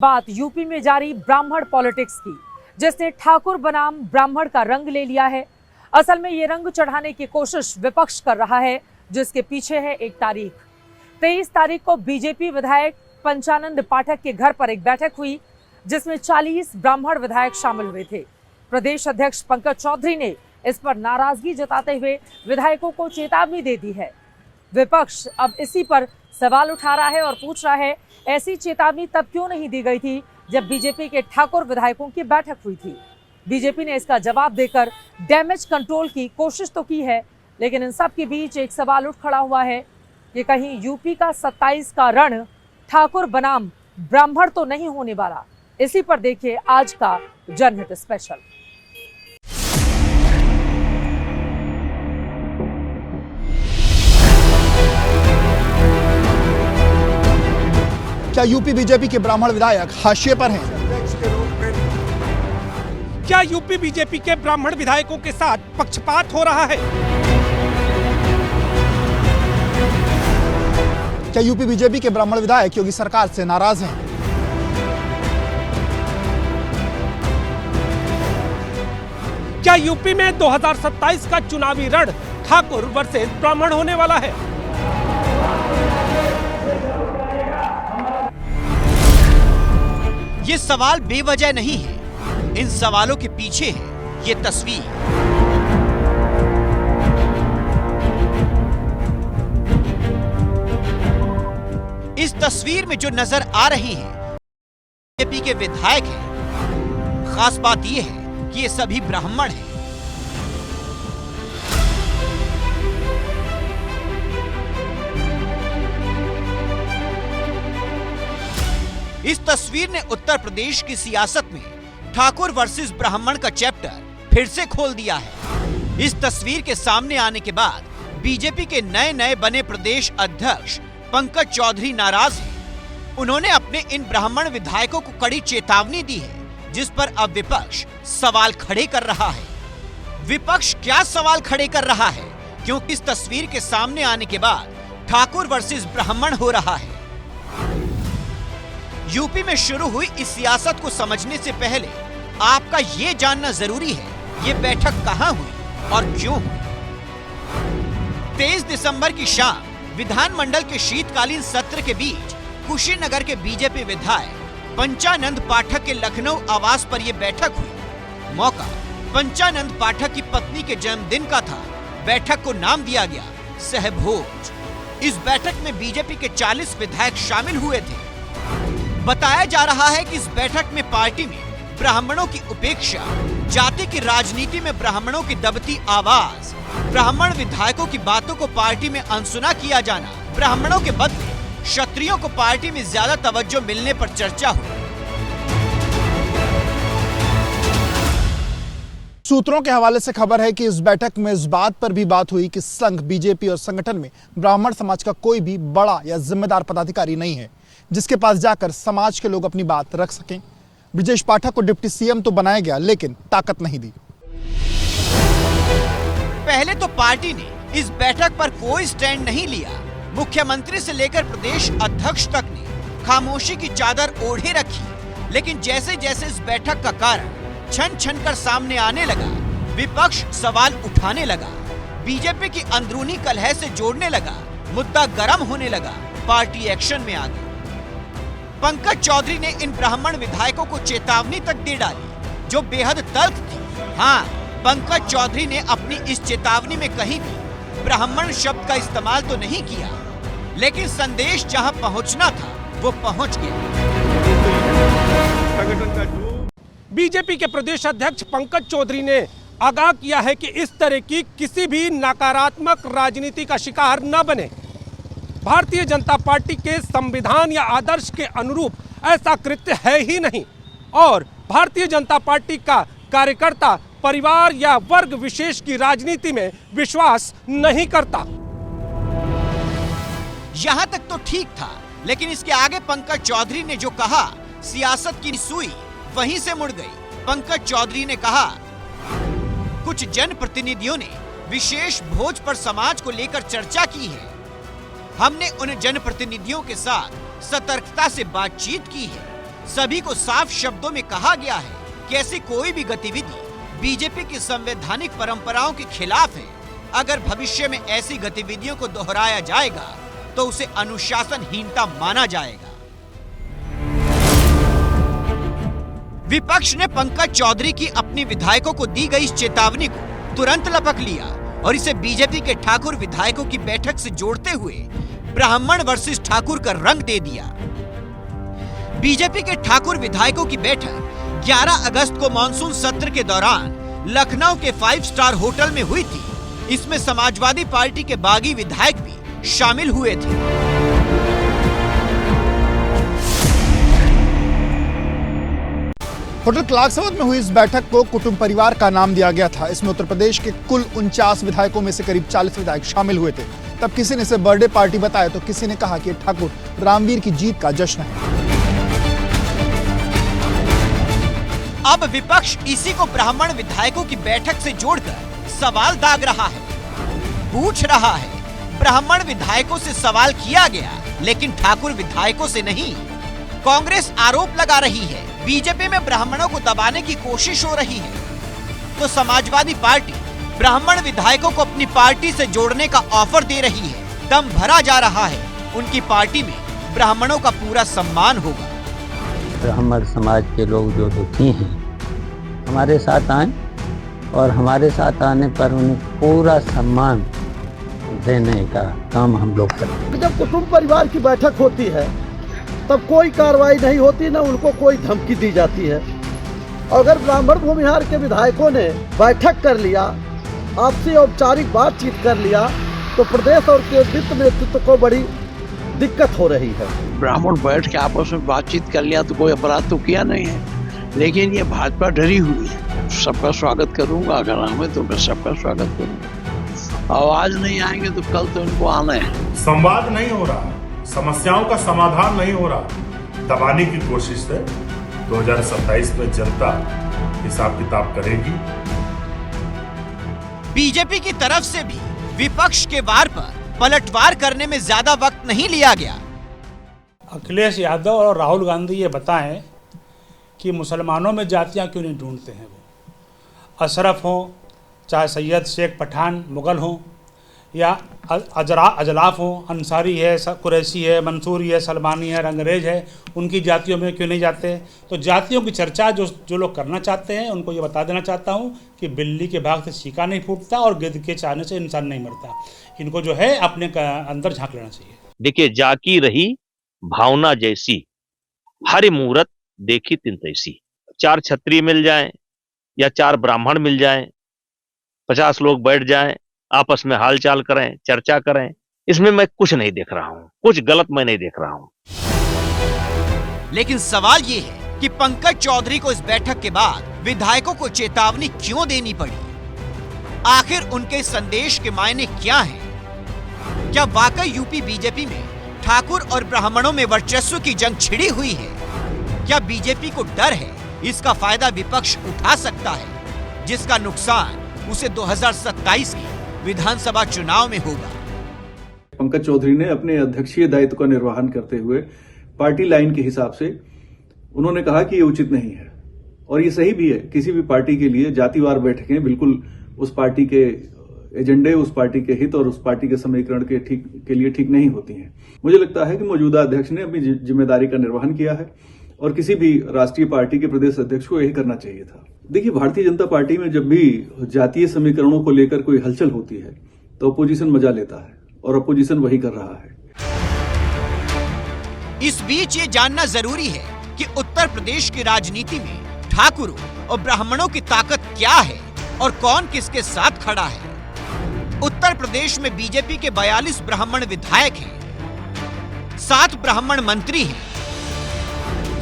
बात यूपी में जारी ब्राह्मण पॉलिटिक्स की, जिसने ठाकुर बनाम ब्राह्मण का रंग ले लिया है। असल में ये रंग चढ़ाने की कोशिश विपक्ष कर रहा है, जिसके पीछे है एक तारीख। 23 तारीख को बीजेपी विधायक पंचानंद पाठक के घर पर एक बैठक हुई, जिसमें 40 ब्राह्मण विधायक शामिल हुए थे। प्रदेश अध्यक्ष पंकज चौधरी ने इस पर नाराजगी जताते हुए विधायकों को चेतावनी दे दी है। विपक्ष अब इसी पर सवाल उठा रहा है और पूछ रहा है, ऐसी चेतावनी तब क्यों नहीं दी गई थी जब बीजेपी के ठाकुर विधायकों की बैठक हुई थी। बीजेपी ने इसका जवाब देकर डैमेज कंट्रोल की कोशिश तो की है, लेकिन इन सब के बीच एक सवाल उठ खड़ा हुआ है कि कहीं यूपी का 27 का रण ठाकुर बनाम ब्राह्मण तो नहीं होने वाला। इसी पर देखिए आज का जनहित स्पेशल। क्या यूपी बीजेपी के ब्राह्मण विधायक हाशिए पर हैं? क्या यूपी बीजेपी के ब्राह्मण विधायकों के साथ पक्षपात हो रहा है? क्या यूपी बीजेपी के ब्राह्मण विधायक योगी सरकार से नाराज हैं? क्या यूपी में 2027 का चुनावी रण ठाकुर वर्सेस ब्राह्मण होने वाला है? ये सवाल बेवजह नहीं है। इन सवालों के पीछे है ये तस्वीर। इस तस्वीर में जो नजर आ रही है बीजेपी के विधायक हैं। खास बात यह है कि ये सभी ब्राह्मण हैं। इस तस्वीर ने उत्तर प्रदेश की सियासत में ठाकुर वर्सेस ब्राह्मण का चैप्टर फिर से खोल दिया है। इस तस्वीर के सामने आने के बाद बीजेपी के नए बने प्रदेश अध्यक्ष पंकज चौधरी नाराज हैं। उन्होंने अपने इन ब्राह्मण विधायकों को कड़ी चेतावनी दी है, जिस पर अब विपक्ष सवाल खड़े कर रहा है। विपक्ष क्या सवाल खड़े कर रहा है? क्योंकि इस तस्वीर के सामने आने के बाद ठाकुर वर्सेस ब्राह्मण हो रहा है। यूपी में शुरू हुई इस सियासत को समझने से पहले आपका ये जानना जरूरी है, ये बैठक कहां हुई और क्यों हुई। 23 दिसंबर की शाम विधानमंडल के शीतकालीन सत्र के बीच कुशीनगर के बीजेपी विधायक पंचानंद पाठक के लखनऊ आवास पर यह बैठक हुई। मौका पंचानंद पाठक की पत्नी के जन्मदिन का था। बैठक को नाम दिया गया सहभोज। इस बैठक में बीजेपी के 40 विधायक शामिल हुए थे। बताया जा रहा है कि इस बैठक में पार्टी में ब्राह्मणों की उपेक्षा, जाति की राजनीति में ब्राह्मणों की दबती आवाज, ब्राह्मण विधायकों की बातों को पार्टी में अनसुना किया जाना, ब्राह्मणों के बदले क्षत्रियों को पार्टी में ज्यादा तवज्जो मिलने पर चर्चा हुई। सूत्रों के हवाले से खबर है कि इस बैठक में इस बात पर भी बात हुई कि संघ, बीजेपी और संगठन में ब्राह्मण समाज का कोई भी बड़ा या जिम्मेदार पदाधिकारी नहीं है जिसके पास जाकर समाज के लोग अपनी बात रख सकें। ब्रजेश पाठक को डिप्टी सीएम तो बनाया गया, लेकिन ताकत नहीं दी। पहले तो पार्टी ने इस बैठक पर कोई स्टैंड नहीं लिया। मुख्यमंत्री से लेकर प्रदेश अध्यक्ष तक ने खामोशी की चादर ओढ़े रखी। लेकिन जैसे जैसे इस बैठक का कारण छन छन कर सामने आने लगा, विपक्ष सवाल उठाने लगा, बीजेपी की अंदरूनी कलह से जोड़ने लगा, मुद्दा गर्म होने लगा, पार्टी एक्शन में आ गई। पंकज चौधरी ने इन ब्राह्मण विधायकों को चेतावनी तक दे डाली, जो बेहद तल्ख थी। हाँ, पंकज चौधरी ने अपनी इस चेतावनी में कहीं भी ब्राह्मण शब्द का इस्तेमाल तो नहीं किया, लेकिन संदेश जहां पहुंचना था वो पहुंच गया। बीजेपी के प्रदेश अध्यक्ष पंकज चौधरी ने आगाह किया है कि इस तरह की किसी भी नकारात्मक राजनीति का शिकार न बने। भारतीय जनता पार्टी के संविधान या आदर्श के अनुरूप ऐसा कृत्य है ही नहीं और भारतीय जनता पार्टी का कार्यकर्ता परिवार या वर्ग विशेष की राजनीति में विश्वास नहीं करता। यहां तक तो ठीक था, लेकिन इसके आगे पंकज चौधरी ने जो कहा, सियासत की सुई वहीं से मुड़ गई। पंकज चौधरी ने कहा, कुछ जनप्रतिनिधियों ने विशेष भोज पर समाज को लेकर चर्चा की है। हमने उन जनप्रतिनिधियों के साथ सतर्कता से बातचीत की है। सभी को साफ शब्दों में कहा गया है कि ऐसी कोई भी गतिविधि बीजेपी की संवैधानिक परंपराओं के खिलाफ है। अगर भविष्य में ऐसी गतिविधियों को दोहराया जाएगा तो उसे अनुशासनहीनता माना जाएगा। विपक्ष ने पंकज चौधरी की अपनी विधायकों को दी गई इस चेतावनी को तुरंत लपक लिया और इसे बीजेपी के ठाकुर विधायकों की बैठक से जोड़ते हुए ब्राह्मण वर्सेस ठाकुर का रंग दे दिया। बीजेपी के ठाकुर विधायकों की बैठक 11 अगस्त को मानसून सत्र के दौरान लखनऊ के 5 स्टार होटल में हुई थी। इसमें समाजवादी पार्टी के बागी विधायक भी शामिल हुए थे। होटल क्लार्कसवर्थ में हुई इस बैठक को कुटुंब परिवार का नाम दिया गया था। इसमें उत्तर प्रदेश के कुल 49 विधायकों में से करीब 40 विधायक शामिल हुए थे। तब किसी ने इसे बर्थडे पार्टी बताया तो किसी ने कहा कि ठाकुर रामवीर की जीत का जश्न है। अब विपक्ष इसी को ब्राह्मण विधायकों की बैठक से जोड़कर सवाल दाग रहा है, पूछ रहा है। ब्राह्मण विधायकों से सवाल किया गया लेकिन ठाकुर विधायकों से नहीं। कांग्रेस आरोप लगा रही है बीजेपी में ब्राह्मणों को दबाने की कोशिश हो रही है, तो समाजवादी पार्टी ब्राह्मण विधायकों को अपनी पार्टी से जोड़ने का ऑफर दे रही है। दम भरा जा रहा है, उनकी पार्टी में ब्राह्मणों का पूरा सम्मान होगा। ब्राह्मण समाज के लोग जो दुखी हैं हमारे साथ आए और हमारे साथ आने पर उन्हें पूरा सम्मान देने का काम हम लोग करें। जब कुटुंब परिवार की बैठक होती है तब कोई कार्रवाई नहीं होती, न उनको कोई धमकी दी जाती है। अगर ब्राह्मण भूमिहार के विधायकों ने बैठक कर लिया, आपसी औपचारिक बातचीत कर लिया, तो प्रदेश और केंद्रित नेतृत्व को बड़ी दिक्कत हो रही है। ब्राह्मण बैठ के आपस में बातचीत कर लिया तो कोई अपराध तो किया नहीं है, लेकिन ये भाजपा डरी हुई है। सबका स्वागत करूंगा, अगर आए तो मैं सबका स्वागत करूंगा। और आज नहीं आएंगे तो कल तो इनको आना है। संवाद नहीं हो रहा, समस्याओं का समाधान नहीं हो रहा, दबाने की कोशिश है। 2027 में जनता हिसाब किताब करेगी। बीजेपी की तरफ से भी विपक्ष के वार पर पलटवार करने में ज्यादा वक्त नहीं लिया गया। अखिलेश यादव और राहुल गांधी ये बताएं कि मुसलमानों में जातियां क्यों नहीं ढूंढते हैं। वो अशरफ हों, चाहे सैयद, शेख, पठान, मुग़ल हों या अजलाफ हों, अंसारी है, कुरैशी है, मंसूरी है, सलमानी है, रंगरेज है, उनकी जातियों में क्यों नहीं जाते। तो जातियों की चर्चा जो लोग करना चाहते हैं उनको ये बता देना चाहता हूँ कि बिल्ली के भाग से चीका नहीं फूटता और गिद्ध के चाहने से इंसान नहीं मरता। इनको जो है अपने अंदर झांक लेना चाहिए। देखिए, जाकी रही भावना जैसी, हर मुहूर्त देखी तिन तैसी। 4 क्षत्रिय मिल जाएं या 4 ब्राह्मण मिल जाएं, 50 लोग बैठ जाएं, आपस में हालचाल करें, चर्चा करें, इसमें मैं कुछ नहीं देख रहा हूं, कुछ गलत मैं नहीं देख रहा हूं। लेकिन सवाल ये है कि पंकज चौधरी को इस बैठक के बाद विधायकों को चेतावनी क्यों देनी पड़ी? आखिर उनके संदेश के मायने क्या हैं? क्या वाकई यूपी बीजेपी में ठाकुर और ब्राह्मणों में वर्चस्व की जंग छिड़ी हुई है? क्या बीजेपी को डर है इसका फायदा विपक्ष उठा सकता है, जिसका नुकसान उसे 2027 की विधानसभा चुनाव में होगा? पंकज चौधरी ने अपने अध्यक्षीय दायित्व का निर्वहन करते हुए पार्टी लाइन के हिसाब से उन्होंने कहा कि ये उचित नहीं है और ये सही भी है। किसी भी पार्टी के लिए जातिवार बैठकें बिल्कुल उस पार्टी के एजेंडे, उस पार्टी के हित और उस पार्टी के समीकरण के लिए ठीक नहीं होती हैं। मुझे लगता है कि मौजूदा अध्यक्ष ने अपनी जिम्मेदारी का निर्वहन किया है और किसी भी राष्ट्रीय पार्टी के प्रदेश अध्यक्ष को यही करना चाहिए था। देखिए, भारतीय जनता पार्टी में जब भी जातीय समीकरणों को लेकर कोई हलचल होती है तो अपोजिशन मजा लेता है और अपोजिशन वही कर रहा है। इस बीच ये जानना जरूरी है कि उत्तर प्रदेश की राजनीति में ठाकुरों और ब्राह्मणों की ताकत क्या है और कौन किसके साथ खड़ा है। उत्तर प्रदेश में बीजेपी के 42 ब्राह्मण विधायक हैं, 7 ब्राह्मण मंत्री हैं।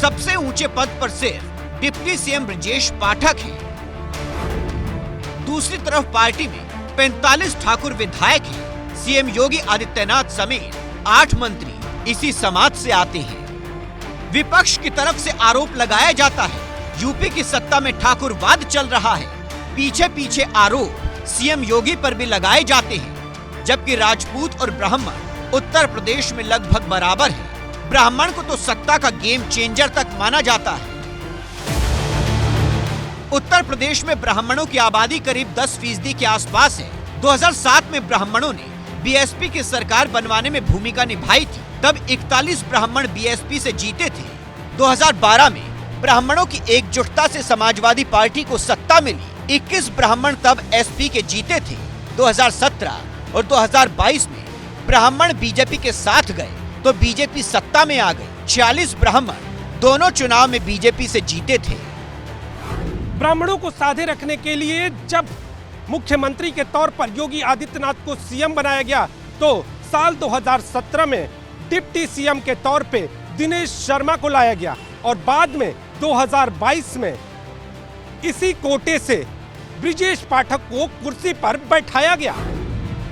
सबसे ऊंचे पद पर सिर्फ डिप्टी सीएम ब्रजेश पाठक हैं। दूसरी तरफ पार्टी में 45 ठाकुर विधायक हैं। सीएम योगी आदित्यनाथ समेत 8 मंत्री इसी समाज से आते हैं। विपक्ष की तरफ से आरोप लगाया जाता है यूपी की सत्ता में ठाकुरवाद चल रहा है। पीछे पीछे आरोप सीएम योगी पर भी लगाए जाते हैं, जबकि राजपूत और ब्राह्मण उत्तर प्रदेश में लगभग बराबर हैं। ब्राह्मण को तो सत्ता का गेम चेंजर तक माना जाता है। उत्तर प्रदेश में ब्राह्मणों की आबादी करीब 10% के आसपास है। 2007 में ब्राह्मणों ने बीएसपी की सरकार बनवाने में भूमिका निभाई थी। तब 41 ब्राह्मण बीएसपी से जीते थे। 2012 में ब्राह्मणों की एकजुटता से समाजवादी पार्टी को सत्ता मिली। 21 ब्राह्मण तब एसपी के जीते थे। 2017 और 2022 में ब्राह्मण बीजेपी के साथ गए तो बीजेपी सत्ता में आ गई। 46 ब्राह्मण दोनों चुनाव में बीजेपी से जीते थे। ब्राह्मणों को साधे रखने के लिए जब मुख्यमंत्री के तौर पर योगी आदित्यनाथ को सीएम बनाया गया तो साल 2017 में डिप्टी सीएम के तौर पे दिनेश शर्मा को लाया गया और बाद में 2022 में इसी कोटे से ब्रिजेश पाठक को कुर्सी पर बैठाया गया।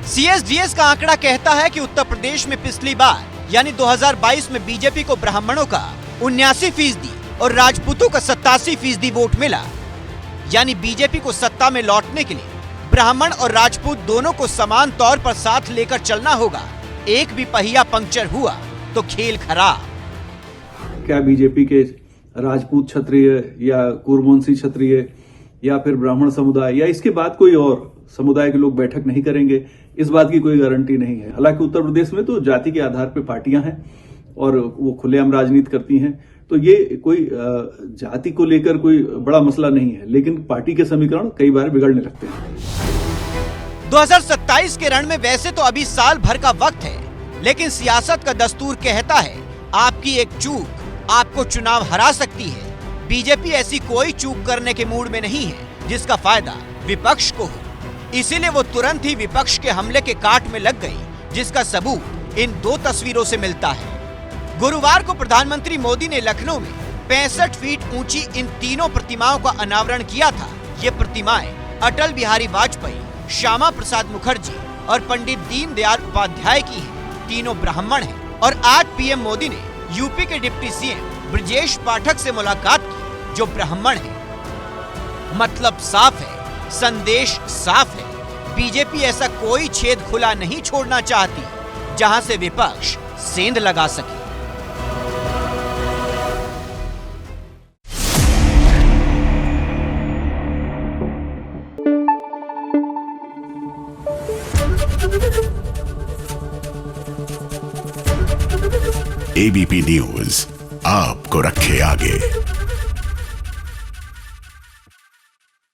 सीएसडीएस का आंकड़ा कहता है कि उत्तर प्रदेश में पिछली बार यानी 2022 में बीजेपी को ब्राह्मणों का 79% और राजपूतों का 87% वोट मिला। यानी बीजेपी को सत्ता में लौटने के लिए ब्राह्मण और राजपूत दोनों को समान तौर पर साथ लेकर चलना होगा। एक भी पहिया पंक्चर हुआ तो खेल खराब। क्या बीजेपी के राजपूत क्षत्रिय या कुरुवंशी क्षत्रिय या फिर ब्राह्मण समुदाय या इसके बाद कोई और समुदाय के लोग बैठक नहीं करेंगे, इस बात की कोई गारंटी नहीं है। हालांकि उत्तर प्रदेश में तो जाति के आधार पर पार्टियां हैं और वो खुलेआम राजनीति करती हैं, तो ये कोई जाति को लेकर कोई बड़ा मसला नहीं है, लेकिन पार्टी के समीकरण कई बार बिगड़ने लगते हैं। 2027 के रण में वैसे तो अभी साल भर का वक्त है, लेकिन सियासत का दस्तूर कहता है आपकी एक चूक आपको चुनाव हरा सकती है। बीजेपी ऐसी कोई चूक करने के मूड में नहीं है जिसका फायदा विपक्ष को हो, इसीलिए वो तुरंत ही विपक्ष के हमले के काट में लग गई, जिसका सबूत इन दो तस्वीरों से मिलता है। गुरुवार को प्रधानमंत्री मोदी ने लखनऊ में 65 फीट ऊंची इन तीनों प्रतिमाओं का अनावरण किया था। ये प्रतिमाएं अटल बिहारी वाजपेयी, श्यामा प्रसाद मुखर्जी और पंडित दीनदयाल उपाध्याय की हैं। तीनों ब्राह्मण हैं और आज पीएम मोदी ने यूपी के डिप्टी सीएम ब्रिजेश पाठक से मुलाकात की जो ब्राह्मण हैं। मतलब साफ है, संदेश साफ है। बीजेपी ऐसा कोई छेद खुला नहीं छोड़ना चाहती जहां से विपक्ष सेंध लगा सके। एबीपी न्यूज आपको रखे आगे।